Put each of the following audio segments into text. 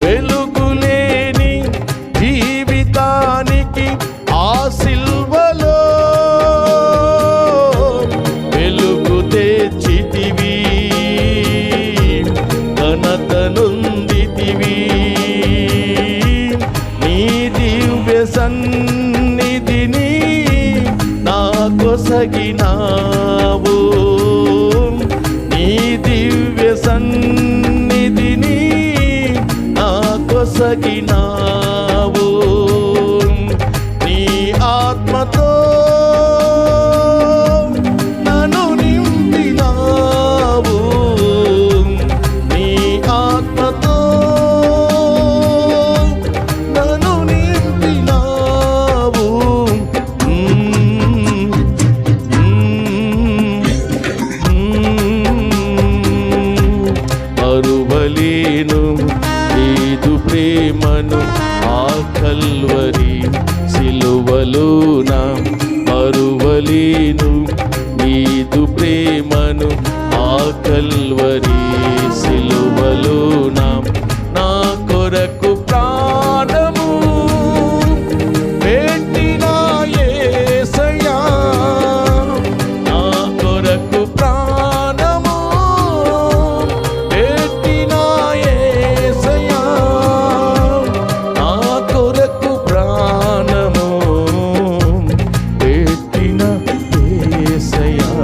వెలుగులేని జీవితానికి ఆ సిల్వలో వెలుగు తెచ్చితివి, ఘనతనుందితివి. నీ దివ్య సన్నిధిని నా కొసగినావు, నీ దివ్య సన్నిధిని నా కొసగినావు. నీ ఆత్మతో నన్ను నింపినావు, నీ ఆత్మతో నన్ను నింపినావు. మరువలేను నీదు ప్రేమను ఆ కల్వరి సిలువలోన, మరువలేను నీదు ప్రేమను ఆ కల్వరి సిలువలోన. నా కొరకు ప్రాణము పెట్టిన యేసయ్యా, నా కొరకు ప్రాణము పెట్టిన యేసయ్యా, నా కొరకు ప్రాణము పెట్టిన యేసయ్యా,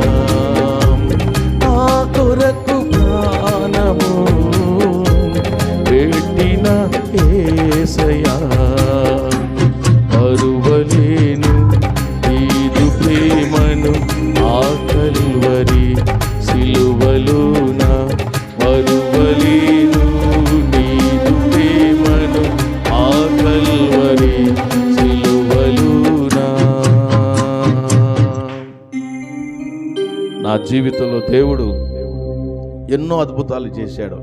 నా కొరకు ప్రాణము పెట్టిన యేసయ్యా. మరువలేను నీదు ప్రేమను ఆ కల్వరి సిలువలోన, మరువలేను నీదు ప్రేమను ఆ కల్వరి సిలువలోన. నా జీవితంలో దేవుడు ఎన్నో అద్భుతాలు చేశాడు.